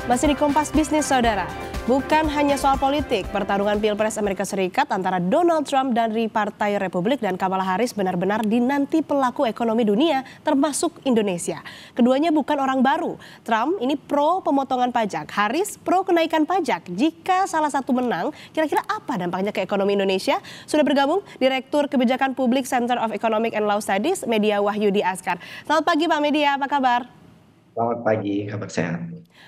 Masih di Kompas Bisnis, Saudara. Bukan hanya soal politik, pertarungan Pilpres Amerika Serikat antara Donald Trump dari Partai Republik dan Kamala Harris benar-benar dinanti pelaku ekonomi dunia, termasuk Indonesia. Keduanya bukan orang baru. Trump ini pro pemotongan pajak, Harris pro kenaikan pajak. Jika salah satu menang, kira-kira apa dampaknya ke ekonomi Indonesia? Sudah bergabung Direktur Kebijakan Publik Center of Economic and Law Studies, Media Wahyudi Askar. Selamat pagi Pak Media, apa kabar? Selamat pagi, kabar sehat.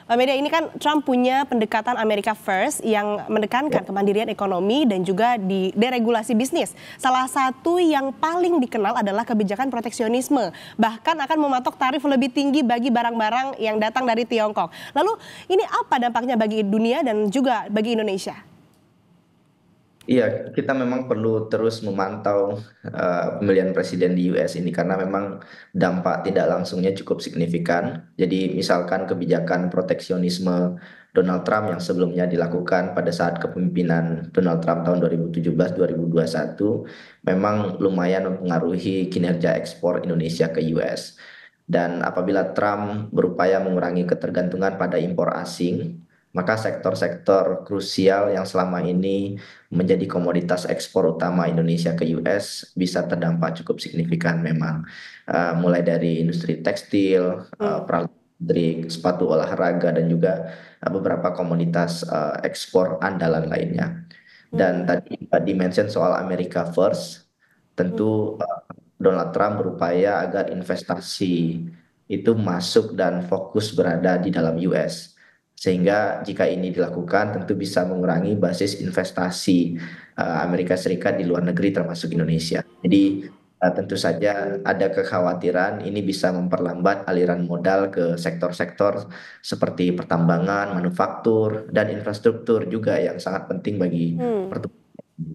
Pak Media, ini kan Trump punya pendekatan America First yang menekankan kemandirian ekonomi dan juga di deregulasi bisnis. Salah satu yang paling dikenal adalah kebijakan proteksionisme. Bahkan akan mematok tarif lebih tinggi bagi barang-barang yang datang dari Tiongkok. Lalu ini apa dampaknya bagi dunia dan juga bagi Indonesia? Iya, kita memang perlu terus memantau pemilihan presiden di US ini karena memang dampak tidak langsungnya cukup signifikan. Jadi misalkan kebijakan proteksionisme Donald Trump yang sebelumnya dilakukan pada saat kepemimpinan Donald Trump tahun 2017-2021 memang lumayan mempengaruhi kinerja ekspor Indonesia ke US. Dan apabila Trump berupaya mengurangi ketergantungan pada impor asing, maka sektor-sektor krusial yang selama ini menjadi komoditas ekspor utama Indonesia ke US bisa terdampak cukup signifikan memang. Mulai dari industri tekstil, peralatan sepatu olahraga dan juga beberapa komoditas ekspor andalan lainnya. Dan tadi di-mention soal America First, tentu Donald Trump berupaya agar investasi itu masuk dan fokus berada di dalam US. Sehingga jika ini dilakukan tentu bisa mengurangi basis investasi Amerika Serikat di luar negeri termasuk Indonesia. Jadi tentu saja ada kekhawatiran ini bisa memperlambat aliran modal ke sektor-sektor seperti pertambangan, manufaktur, dan infrastruktur juga yang sangat penting bagi pertumbuhan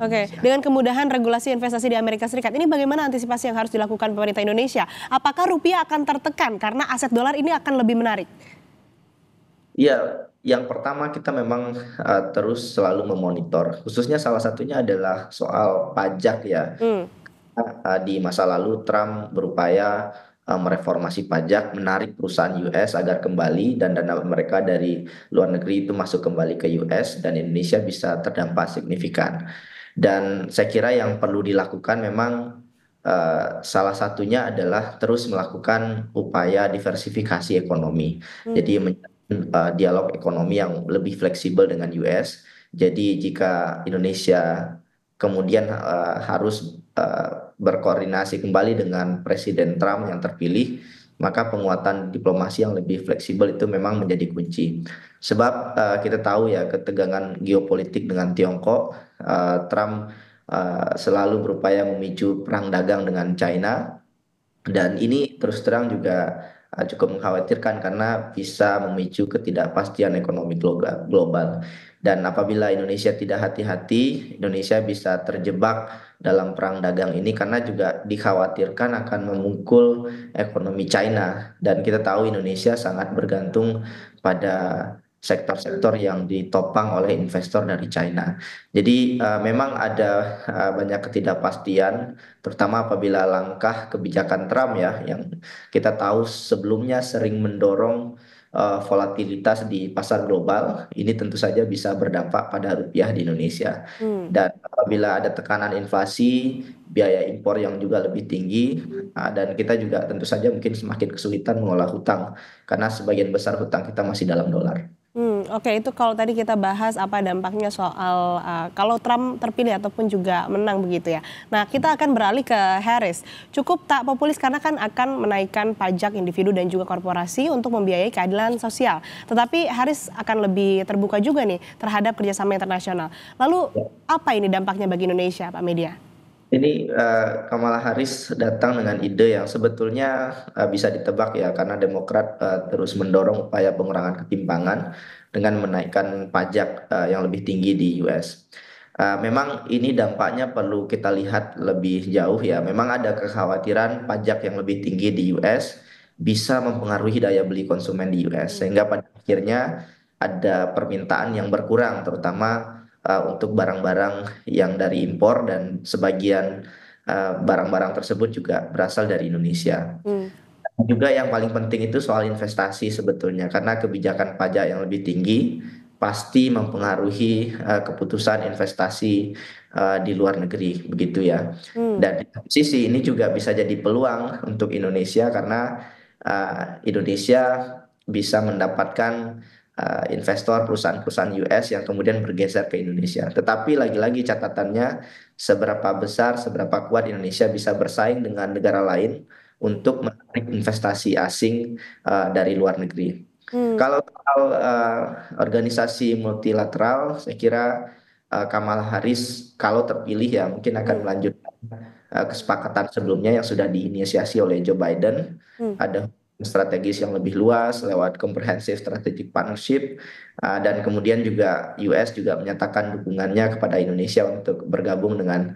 Oke, Indonesia. dengan kemudahan regulasi investasi di Amerika Serikat, ini bagaimana antisipasi yang harus dilakukan pemerintah Indonesia? Apakah rupiah akan tertekan karena aset dolar ini akan lebih menarik? Iya, yang pertama kita memang terus selalu memonitor, khususnya salah satunya adalah soal pajak ya. Hmm. Di masa lalu Trump berupaya mereformasi pajak, menarik perusahaan US agar kembali dan dana mereka dari luar negeri itu masuk kembali ke US dan Indonesia bisa terdampak signifikan. Dan saya kira yang perlu dilakukan memang salah satunya adalah terus melakukan upaya diversifikasi ekonomi. Jadi dialog ekonomi yang lebih fleksibel dengan US. Jadi jika Indonesia kemudian harus berkoordinasi kembali dengan Presiden Trump yang terpilih, maka penguatan diplomasi yang lebih fleksibel itu memang menjadi kunci. Sebab kita tahu ya ketegangan geopolitik dengan Tiongkok, Trump selalu berupaya memicu perang dagang dengan China dan ini terus terang juga cukup mengkhawatirkan karena bisa memicu ketidakpastian ekonomi global. Dan apabila Indonesia tidak hati-hati, Indonesia bisa terjebak dalam perang dagang ini karena juga dikhawatirkan akan memukul ekonomi China. Dan kita tahu Indonesia sangat bergantung pada sektor-sektor yang ditopang oleh investor dari China. Jadi memang ada banyak ketidakpastian terutama apabila langkah kebijakan Trump ya yang kita tahu sebelumnya sering mendorong volatilitas di pasar global, ini tentu saja bisa berdampak pada rupiah di Indonesia. Hmm. Dan apabila ada tekanan inflasi, biaya impor yang juga lebih tinggi, dan kita juga tentu saja mungkin semakin kesulitan mengolah hutang karena sebagian besar hutang kita masih dalam dolar. Oke, itu kalau tadi kita bahas apa dampaknya soal kalau Trump terpilih ataupun juga menang begitu ya. Nah, kita akan beralih ke Harris. Cukup tak populis karena kan akan menaikkan pajak individu dan juga korporasi untuk membiayai keadilan sosial. Tetapi Harris akan lebih terbuka juga nih terhadap kerjasama internasional. Lalu apa ini dampaknya bagi Indonesia, Pak Media? Ini Kamala Harris datang dengan ide yang sebetulnya bisa ditebak ya karena Demokrat terus mendorong upaya pengurangan ketimpangan dengan menaikkan pajak yang lebih tinggi di US. Memang ini dampaknya perlu kita lihat lebih jauh ya. Memang ada kekhawatiran pajak yang lebih tinggi di US bisa mempengaruhi daya beli konsumen di US sehingga pada akhirnya ada permintaan yang berkurang terutama untuk barang-barang yang dari impor dan sebagian barang-barang tersebut juga berasal dari Indonesia. Hmm. Juga yang paling penting itu soal investasi sebetulnya, karena kebijakan pajak yang lebih tinggi pasti mempengaruhi keputusan investasi di luar negeri, begitu ya. Hmm. Dan di satu sisi ini juga bisa jadi peluang untuk Indonesia karena Indonesia bisa mendapatkan investor perusahaan-perusahaan US yang kemudian bergeser ke Indonesia. Tetapi lagi-lagi catatannya seberapa besar, seberapa kuat Indonesia bisa bersaing dengan negara lain untuk menarik investasi asing dari luar negeri. Hmm. Kalau soal organisasi multilateral, saya kira Kamala Harris kalau terpilih ya mungkin akan Hmm. melanjutkan kesepakatan sebelumnya yang sudah diinisiasi oleh Joe Biden. Hmm. Ada strategis yang lebih luas lewat Comprehensive Strategic Partnership dan kemudian juga US juga menyatakan dukungannya kepada Indonesia untuk bergabung dengan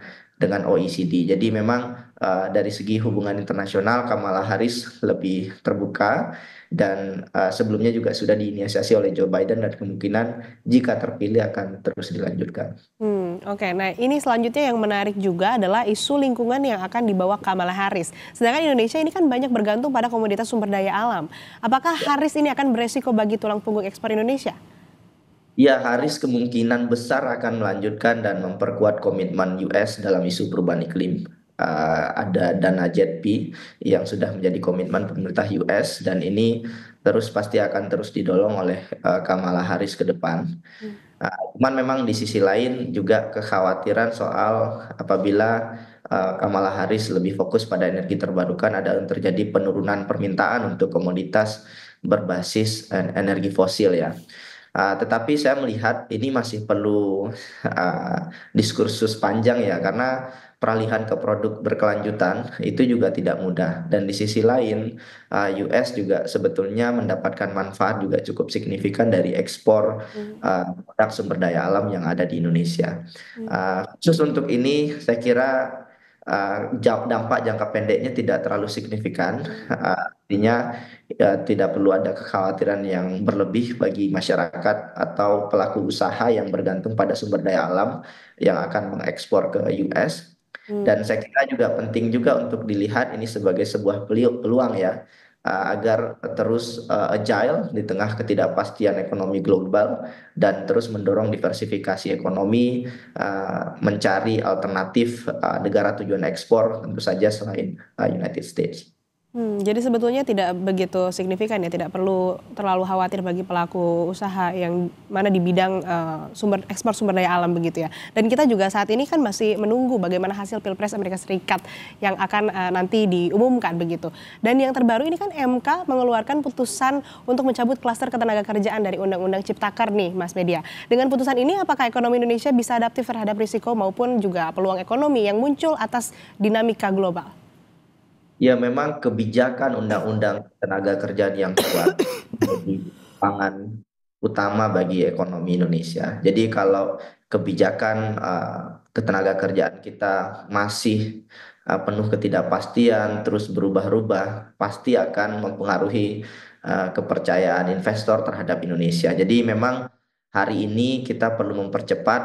OECD. Jadi memang dari segi hubungan internasional Kamala Harris lebih terbuka dan sebelumnya juga sudah diinisiasi oleh Joe Biden dan kemungkinan jika terpilih akan terus dilanjutkan. Oke. Nah, ini selanjutnya yang menarik juga adalah isu lingkungan yang akan dibawa Kamala Harris. Sedangkan Indonesia ini kan banyak bergantung pada komoditas sumber daya alam. Apakah Harris ini akan beresiko bagi tulang punggung ekspor Indonesia? Ya, Harris kemungkinan besar akan melanjutkan dan memperkuat komitmen US dalam isu perubahan iklim. Ada dana JETP yang sudah menjadi komitmen pemerintah US dan ini terus pasti akan terus didorong oleh Kamala Harris ke depan. Hmm. Cuman memang di sisi lain juga kekhawatiran soal apabila Kamala Harris lebih fokus pada energi terbarukan ada terjadi penurunan permintaan untuk komoditas berbasis energi fosil ya. Tetapi saya melihat ini masih perlu diskursus panjang ya, karena peralihan ke produk berkelanjutan itu juga tidak mudah. Dan di sisi lain, US juga sebetulnya mendapatkan manfaat juga cukup signifikan dari ekspor Hmm. produk sumber daya alam yang ada di Indonesia. Hmm. Khusus untuk ini, saya kira dampak jangka pendeknya tidak terlalu signifikan. Hmm. Artinya tidak perlu ada kekhawatiran yang berlebih bagi masyarakat atau pelaku usaha yang bergantung pada sumber daya alam yang akan mengekspor ke US. Hmm. Dan saya kira juga penting juga untuk dilihat ini sebagai sebuah peluang ya, agar terus agile di tengah ketidakpastian ekonomi global dan terus mendorong diversifikasi ekonomi, mencari alternatif negara tujuan ekspor tentu saja selain United States. Jadi sebetulnya tidak begitu signifikan ya, tidak perlu terlalu khawatir bagi pelaku usaha yang mana di bidang ekspor sumber daya alam begitu ya. Dan kita juga saat ini kan masih menunggu bagaimana hasil Pilpres Amerika Serikat yang akan nanti diumumkan begitu. Dan yang terbaru ini kan MK mengeluarkan putusan untuk mencabut klaster ketenagakerjaan dari Undang-Undang Ciptaker nih Mas Media. Dengan putusan ini apakah ekonomi Indonesia bisa adaptif terhadap risiko maupun juga peluang ekonomi yang muncul atas dinamika global? Ya, memang kebijakan undang-undang tenaga kerjaan yang kuat menjadi pangan utama bagi ekonomi Indonesia. Jadi kalau kebijakan ketenaga kerjaan kita masih penuh ketidakpastian, terus berubah-ubah, pasti akan mempengaruhi kepercayaan investor terhadap Indonesia. Jadi memang hari ini kita perlu mempercepat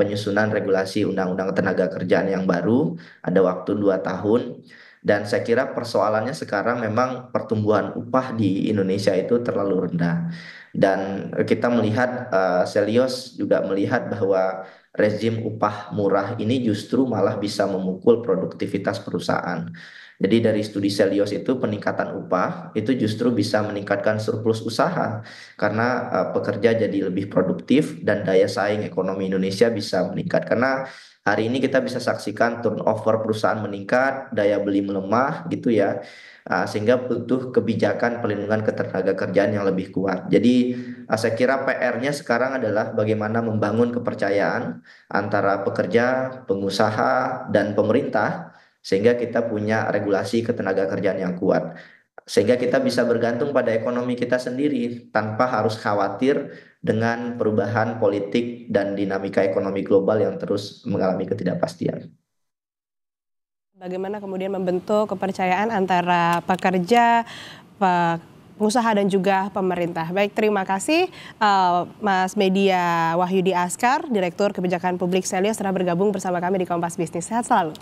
penyusunan regulasi undang-undang tenaga kerjaan yang baru, ada waktu 2 tahun. Dan saya kira persoalannya sekarang memang pertumbuhan upah di Indonesia itu terlalu rendah. Dan kita melihat, Selios juga melihat bahwa rezim upah murah ini justru malah bisa memukul produktivitas perusahaan. Jadi dari studi Selios itu peningkatan upah itu justru bisa meningkatkan surplus usaha karena pekerja jadi lebih produktif dan daya saing ekonomi Indonesia bisa meningkat. Karena hari ini kita bisa saksikan turnover perusahaan meningkat, daya beli melemah gitu ya. Sehingga butuh kebijakan perlindungan ketenaga kerjaan yang lebih kuat. Jadi saya kira PR-nya sekarang adalah bagaimana membangun kepercayaan antara pekerja, pengusaha, dan pemerintah sehingga kita punya regulasi ketenaga kerjaan yang kuat. Sehingga kita bisa bergantung pada ekonomi kita sendiri tanpa harus khawatir dengan perubahan politik dan dinamika ekonomi global yang terus mengalami ketidakpastian. Bagaimana kemudian membentuk kepercayaan antara pekerja, pengusaha dan juga pemerintah. Baik, terima kasih Mas Media Wahyudi Askar, Direktur Kebijakan Publik Selios telah bergabung bersama kami di Kompas Bisnis. Sehat selalu.